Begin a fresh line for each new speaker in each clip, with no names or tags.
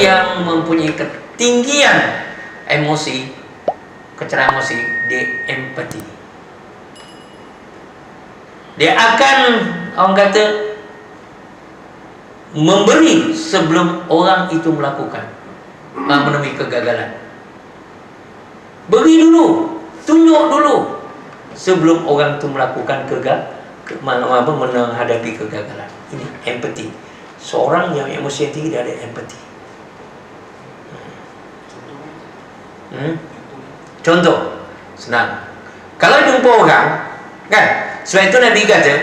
yang mempunyai ketinggian emosi, kecerahan emosi, dia empati. Dia akan, orang kata, memberi sebelum orang itu melakukan, menemui kegagalan. Beri dulu, tunjuk dulu sebelum orang itu melakukan menghadapi kegagalan. Ini empati. Seorang yang emosi yang tinggi, dia ada empati. Contoh senang. Kalau jumpa orang, kan, sebab itu Nabi kata,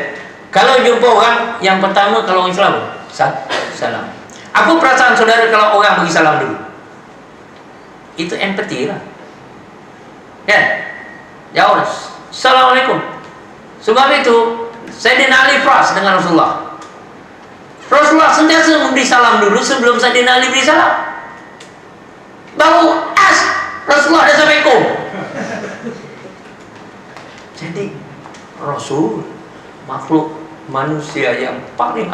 kalau jumpa orang, yang pertama kalau orang Islam, salam. Apa perasaan saudara kalau orang bagi salam dulu? Itu empati lah, kan? Jawab, Assalamualaikum. Sebab itu Sayyidina Ali pras dengan Rasulullah. Rasulullah sentiasa memberi salam dulu sebelum Sayyidina Ali beri salam. Baru Rasulullah dah Assalamualaikum. Jadi Rasul, makhluk manusia yang paling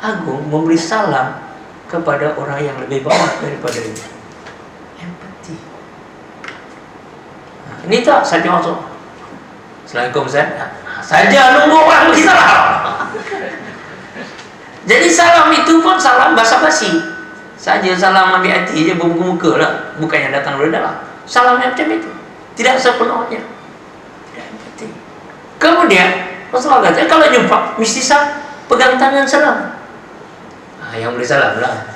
agung, memberi salam kepada orang yang lebih bawah daripada ini. Empati. Ini tak saja masuk. Assalamualaikum Ustaz. Saja nunggu orang beri salam. Jadi salam itu pun salam basa-basi. Saja salam ambil hati je, bermuka-muka lah, bukannya datang dari dalam. Salamnya macam itu, tidak sepenuhnya. Tidak empati. Kemudian Rasulullah kata, kalau jumpa mesti pegang tangan salam. Yang boleh salam lah,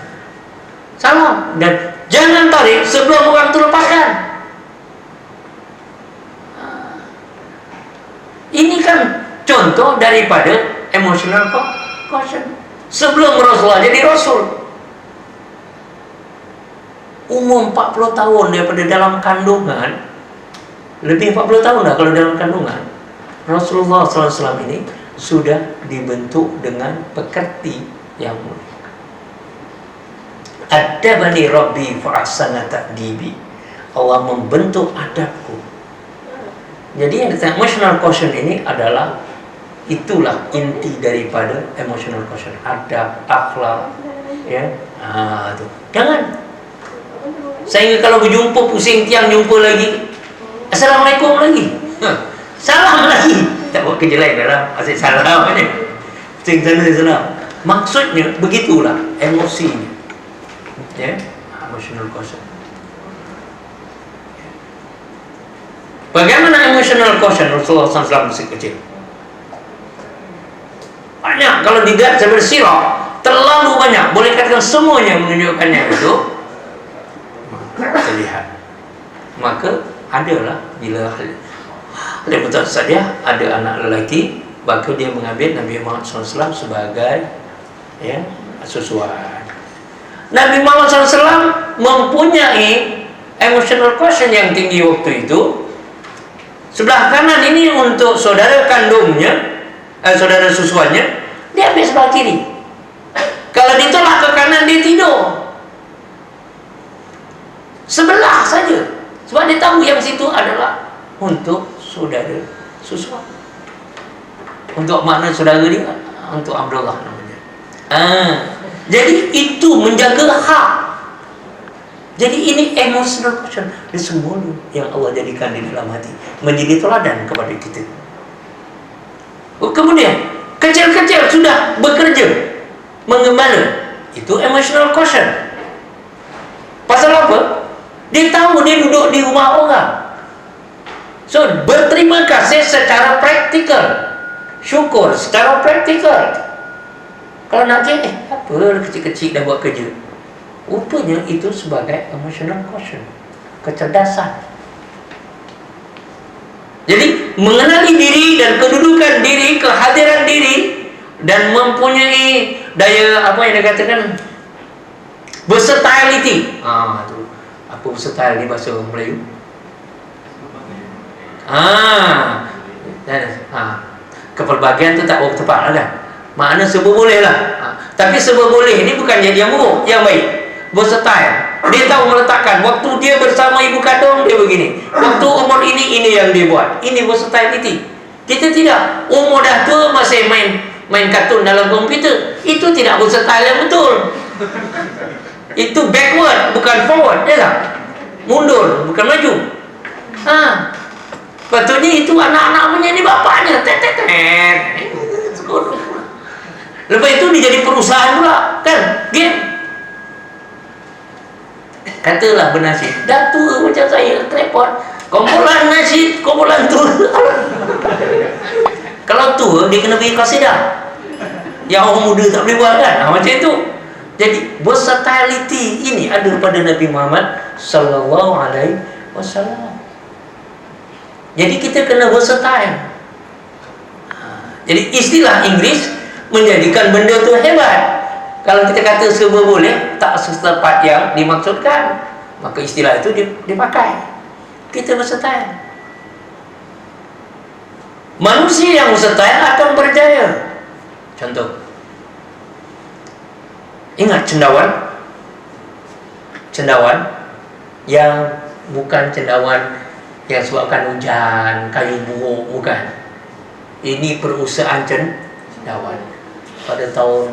salam, dan jangan tarik sebelum orang itu lepaskan. Ini kan contoh daripada emotional quotient. Sebelum Rasulullah jadi Rasul, umur 40 tahun daripada dalam kandungan, lebih 40 tahun dah kalau dalam kandungan, Rasulullah SAW ini sudah dibentuk dengan pekerti yang mulia. Adabani Rabbi fa'ahsana ta'dibi. Allah membentuk adabku. Jadi yang disebut emotional quotient ini adalah, itulah inti daripada emotional quotient. Adab, akhlak, ya. Tuh. Jangan sehingga kalau berjumpa pusing tiang, jumpa lagi Assalamualaikum lagi, salam lagi, tak buat kerja lain dalam asyik salam aja, pusing sana salam. Maksudnya begitulah emosinya, ya, emotional quotient. Bagaimana emotional quotient Rasulullah SAW masih kecil? Banyak, kalau tidak saya bersirah terlalu banyak, boleh katakan semuanya menunjukkannya itu terlihat. Maka adalah bila betul saja ada anak lelaki, maka dia mengambil Nabi Muhammad SAW sebagai, ya, susuan. Nabi Muhammad SAW mempunyai emotional quotient yang tinggi waktu itu. Sebelah kanan ini untuk saudara kandungnya, saudara susuannya, dia ambil sebelah kiri. Kalau ditolak ke kanan, dia tidur sebelah saja, sebab dia tahu yang situ adalah untuk saudara susuan, untuk makna saudara dia, untuk Abdullah namanya. Jadi itu menjaga hak. Jadi ini emotional quotient di semua yang Allah jadikan di dalam hati, menjadi teladan kepada kita. Kemudian kecil-kecil sudah bekerja, mengembala, itu emotional quotient. Pasal apa? Dia tahu dia duduk di rumah orang, so berterima kasih secara praktikal, syukur secara praktikal. Kalau nanti apa kecil-kecil dah buat kerja, rupanya itu sebagai emotional quotient, kecerdasan. Jadi mengenali diri dan kedudukan diri, kehadiran diri, dan mempunyai daya, apa yang dikatakan, versatility. Itu apa versatile di bahasa Melayu? Kepelbagian tu tak tepat lah. Makna serba boleh lah. Tapi serba boleh ini bukan jadi yang buruk, yang baik. Versatile. Dia tahu meletakkan. Waktu dia bersama ibu kandung dia begini. Waktu umur ini yang dia buat. Ini versatility. Kita tidak. Umur dah tua masih main kartun dalam komputer. Itu tidak versatile yang betul. Itu backward, bukan forward, ya tak? Mundur, bukan maju. Patutnya itu anak-anak menjadi bapaknya. Lepas itu dia jadi perusahaan pula, kan? Game. Katalah bernasib, dah tua macam saya, repot. Kumpulan nasi, kumpulan tua. Kalau tua, dia kena pergi kasidah. Yang orang muda tak boleh buat kan? Macam itu. Jadi versatility ini ada pada Nabi Muhammad sallallahu alaihi wasallam. Jadi kita kena versatile. Jadi istilah Inggeris menjadikan benda tu hebat. Kalau kita kata serba boleh, tak setepat yang dimaksudkan, maka istilah itu dipakai. Kita versatile. Manusia yang versatile akan berjaya. Contoh, ingat cendawan? Cendawan yang bukan cendawan yang sebabkan hujan, kayu buruk, bukan. Ini perusahaan cendawan. Pada tahun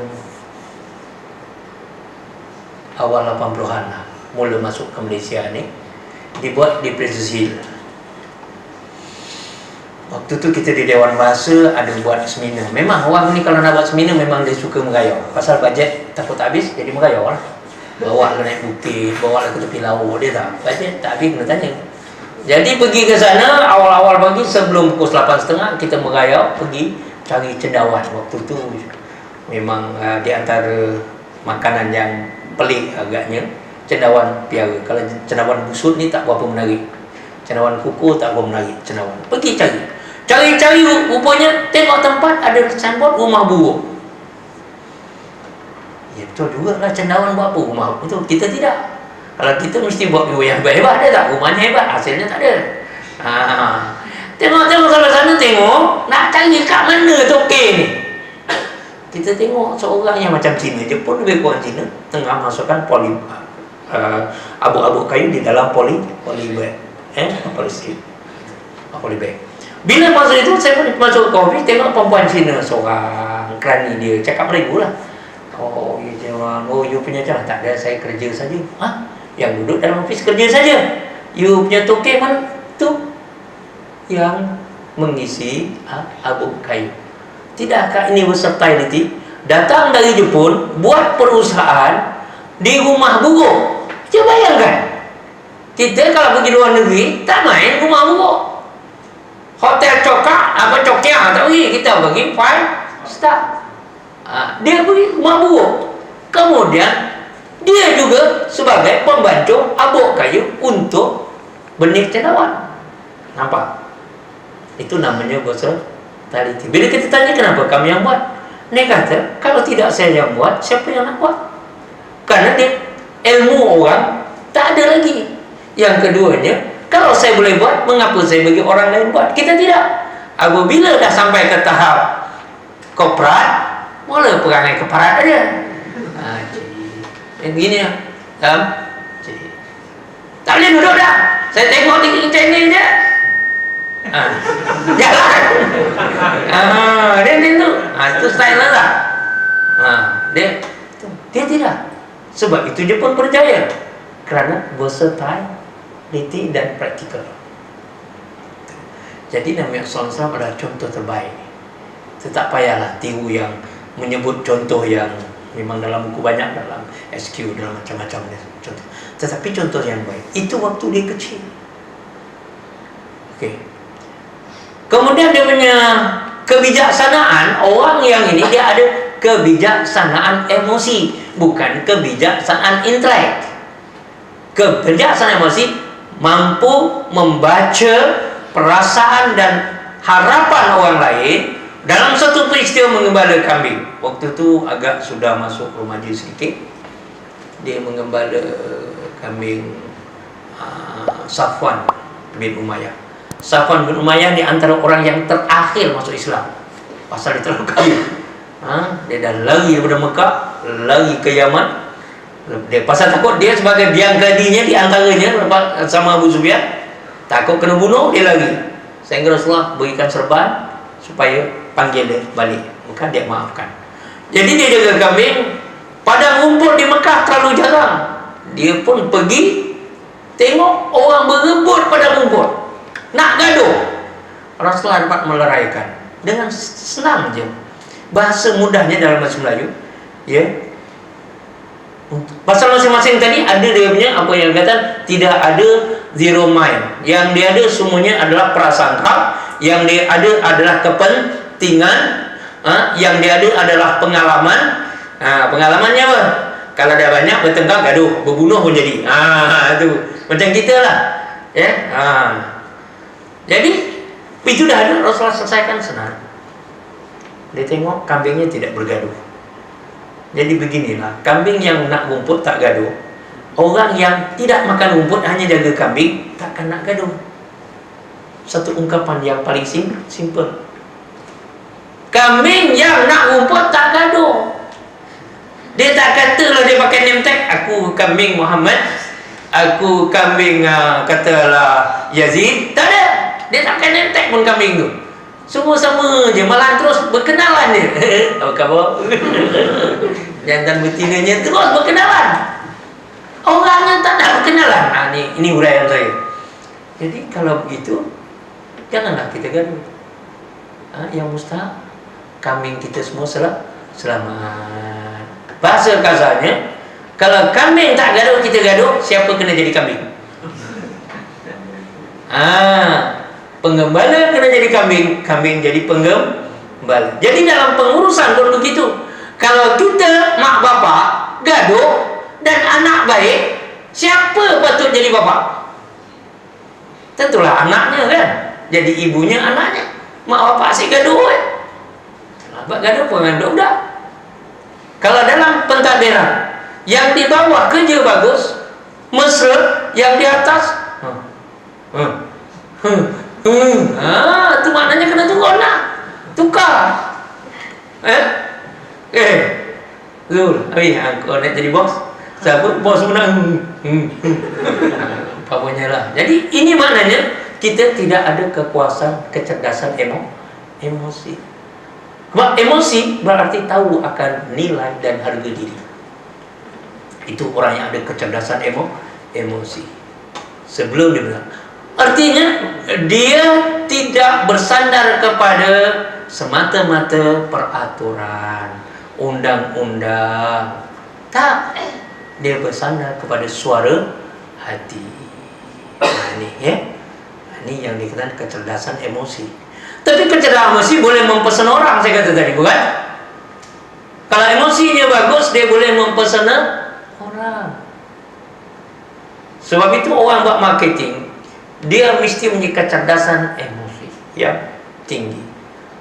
awal 80-an lah, mula masuk ke Malaysia ni, dibuat di Princess Hill. Waktu tu kita di Dewan Bahasa ada buat seminar. Memang orang ni kalau nak buat seminar memang dia suka merayau. Pasal bajet takut tak habis, jadi merayau lah. Bawa ke naik bukit, bawa ke tepi laut, dia tak. Bajet tak habis kena tanya. Jadi pergi ke sana awal-awal pagi sebelum pukul 8.30 kita merayau pergi cari cendawan. Waktu tu memang di antara makanan yang pelik agaknya cendawan piara. Kalau cendawan busut ni tak berapa menarik. Cendawan kuku tak berapa menarik cendawan. Pergi cari rupanya tengok tempat ada signboard rumah burung. Ya betul juga lah, cendawan buat apa rumah itu, kita tidak. Kalau kita mesti buat yang hebat-hebat, dia tak, rumahnya hebat, hasilnya tak ada. Tengok sampai sana, tengok nak cari kat mana tokek ni. Kita tengok seorang yang macam Cina, Jepun lebih kurang Cina, tengah masukkan abu-abu kayu di dalam polybag, polybag. Bila masa itu saya pun masuk kopi, tengok perempuan Cina seorang, kerani dia cakap Melayu lah. Oh, you punya macam tak ada, saya kerja saja. Yang duduk dalam ofis kerja saja. You punya tokek mana tu? Yang mengisi abu kayu. Tidakkah ini versatility? Datang dari Jepun, buat perusahaan di rumah burung. Cuba bayangkan, kita kalau pergi luar negeri tak main rumah burung. Hotel cokak, cokya tak pergi, kita pergi 5 star. Dia pergi rumah burung. Kemudian dia juga sebagai pembantu abuk kayu untuk benih cendawan. Nampak? Itu namanya versatility. Bila kita tanya kenapa kami yang buat, dia kata kalau tidak saya yang buat, siapa yang nak buat? Karena dia ilmu orang tak ada lagi. Yang keduanya, kalau saya boleh buat, mengapa saya bagi orang lain buat? Kita tidak. Apabila dah sampai ke tahap korporat, mula perangai keparat aja. Begini ya. Tak boleh duduk dah. Saya tengok di channel dia. Jalan. Dia tu. Itu style lah. Dia tidak. Sebab itu dia pun berjaya. Kerana versatility dan praktikal. Jadi Nabi SAW adalah contoh terbaik. Tak payahlah tiru yang menyebut contoh yang memang dalam buku banyak, dalam SQ, dalam macam-macam contoh. Tetapi contoh yang baik itu waktu dia kecil. Okey. Kemudian dia punya kebijaksanaan, orang yang ini dia ada kebijaksanaan emosi, bukan kebijaksanaan intelek. Kebijaksanaan emosi mampu membaca perasaan dan harapan orang lain. Dalam satu peristiwa mengembala kambing, waktu tu agak sudah masuk remaja sedikit, dia mengembala kambing Safwan bin Umayyah. Safwan bin Umayyah di antara orang yang terakhir masuk Islam. Pasal dia terlalu kaya. Dia dah lari daripada Mekah, lari ke Yaman. Dia pasal takut dia sebagai biang keladinya di antaranya sama Abu Sufyan, takut kena bunuh, dia lari. Sehingga Rasulullah berikan serban supaya panggil dia balik, bukan dia maafkan. Jadi dia jaga kambing. Padang rumput di Mekah terlalu jarang. Dia pun pergi tengok orang berebut pada rumput, nak gaduh. Rasulullah dapat meleraikan dengan senang je. Bahasa mudahnya dalam bahasa Melayu, ya. Pasal masing-masing tadi ada dia punya apa yang kata, tidak ada zero mind. Yang dia ada semuanya adalah prasangka, yang dia ada adalah kepentingan, yang dia ada adalah pengalaman. Pengalamannya apa? Kalau dah banyak bertengkar, gaduh, berbunuh pun jadi. Itu macam kita lah, ya. Jadi itu dah ada, Rasulullah selesaikan senang. Dia tengok kambingnya tidak bergaduh. Jadi beginilah, kambing yang nak rumput tak gaduh. Orang yang tidak makan rumput hanya jaga kambing, takkan nak gaduh. Satu ungkapan yang paling simple. Kambing yang nak rumput tak gaduh. Dia tak kata lah dia pakai name tag, aku kambing Muhammad, aku kambing katalah Yazid. Tak ada. Dia tak pakai name tag pun kambing tu. Semua sama je, malah terus berkenalan dia. Apa khabar? Jantan betinanya terus berkenalan. Orangnya tak nak berkenalan. Ini uraian saya. Jadi kalau begitu, janganlah kita gaduh. Yang mustahil, kambing kita semua selamat. Bahasa kasarnya, kalau kambing tak gaduh, kita gaduh, siapa kena jadi kambing? Penggembala kena jadi kambing, kambing jadi penggembala. Jadi dalam pengurusan pun begitu. Kalau kita mak bapak gaduh dan anak baik, siapa patut jadi bapak? Tentulah anaknya kan. Jadi ibunya anaknya. Mak bapak asyik gaduh Bapak gaduh pengandung dah. Kalau dalam pentadbiran, yang di bawah kerja bagus, mesra, yang di atas itu maknanya kena turun lah, tukar. Zul, kau nak jadi bos? Siapa? Bos menang. Apanya lah. Jadi ini maknanya kita tidak ada kekuasaan, kecerdasan emosi. Sebab emosi berarti tahu akan nilai dan harga diri. Itu orang yang ada kecerdasan emosi. Sebelum dia bilang, artinya dia tidak bersandar kepada semata-mata peraturan, undang-undang. Tak, dia bersandar kepada suara hati. Ini ya. Ini yang dikatakan kecerdasan emosi. Tapi kecerdasan emosi boleh mempesona orang, saya kata tadi, bukan? Kalau emosinya bagus, dia boleh mempesona orang. Sebab itu orang buat marketing, dia mesti punya kecerdasan emosi yang tinggi.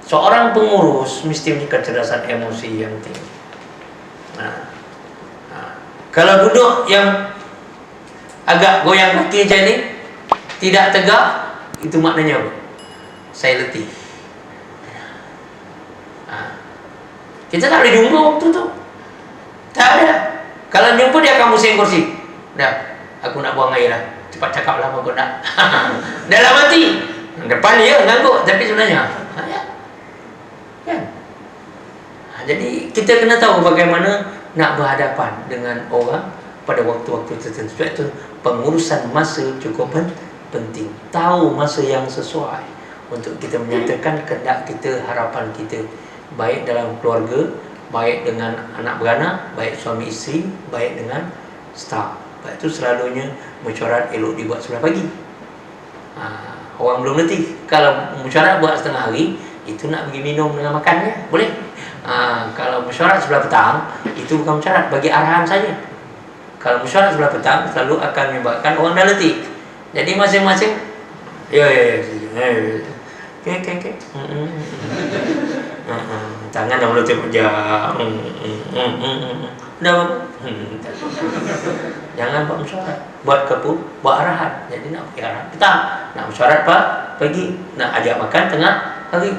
Seorang pengurus mesti punya kecerdasan emosi yang tinggi. Kalau duduk yang agak goyang kaki macam ni, tidak tegak, itu maknanya apa? Saya letih. Kita tak boleh jumpa waktu tu. Tak ada. Kalau jumpa dia akan pusing kursi. Dah, aku nak buang air lah. Cepat cakap lah apa nak. Dalam hati, depan dia ngangguk, tapi sebenarnya kan? Jadi kita kena tahu bagaimana nak berhadapan dengan orang pada waktu-waktu tertentu. Sebab itu pengurusan masa cukup penting. Tahu masa yang sesuai untuk kita menyatakan kehendak kita, harapan kita, baik dalam keluarga, baik dengan anak beranak, baik suami isteri, baik dengan staf. Sebab itu selalunya mesyuarat elok dibuat sebelah pagi. Orang belum letih. Kalau mesyuarat buat setengah hari, itu nak pergi minum dengan makannya, boleh. Kalau mesyuarat sebelah petang, itu bukan mesyuarat, bagi arahan saja. Kalau mesyuarat sebelah petang, selalu akan menyebabkan orang dah letih. Jadi masing-masing, okay. Tangan dah mula tengok jam. Dah apa? Jangan buat mesyuarat, buat buat arahan. Jadi nak pergi arahan petang, nak mesyuarat pagi, nak ajak makan tengah hari.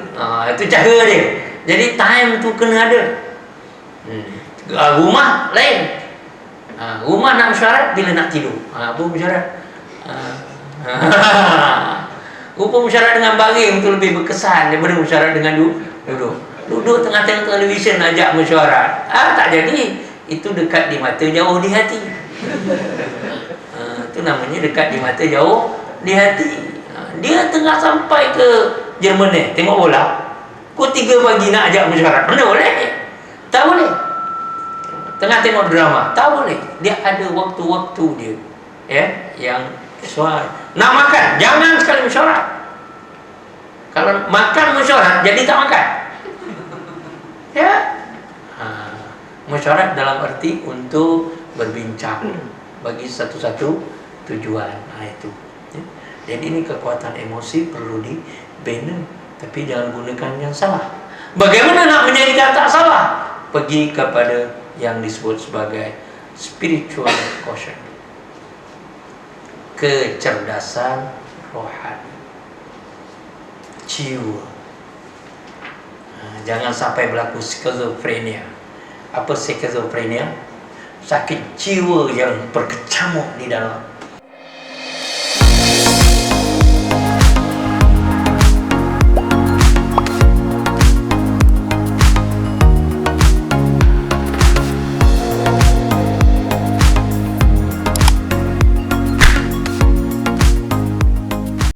Itu cara dia. Jadi time tu kena ada. Rumah lain. Rumah nak mesyuarat bila nak tidur. Apa mesyuarat? Rupa mesyuarat dengan baring tu lebih berkesan daripada mesyuarat dengan duduk tengah-tengah televisyen ajak mesyuarat. Tak jadi. Itu dekat di mata, jauh di hati. itu namanya dekat di mata, jauh di hati. Dia tengah sampai ke Jerman tengok bola, pukul 3 pagi nak ajak mesyuarat, mana boleh? Tak boleh. Tengah tengok drama, tak boleh. Dia ada waktu-waktu dia, ya, yang sesuai. Nak makan, jangan sekali mesyuarat. Kalau makan mesyuarat, jadi tak makan. Ya, mesyuarat dalam arti untuk berbincang bagi satu-satu tujuan. Itu. Ya. Jadi ini kekuatan emosi perlu dibina, tapi jangan gunakan yang salah. Bagaimana nak menjadikan tak salah? Pergi kepada yang disebut sebagai spiritual quotient, kecerdasan rohani, jiwa. Jangan sampai berlaku skizofrenia. Apa skizofrenia? Sakit jiwa yang berkecamuk di dalam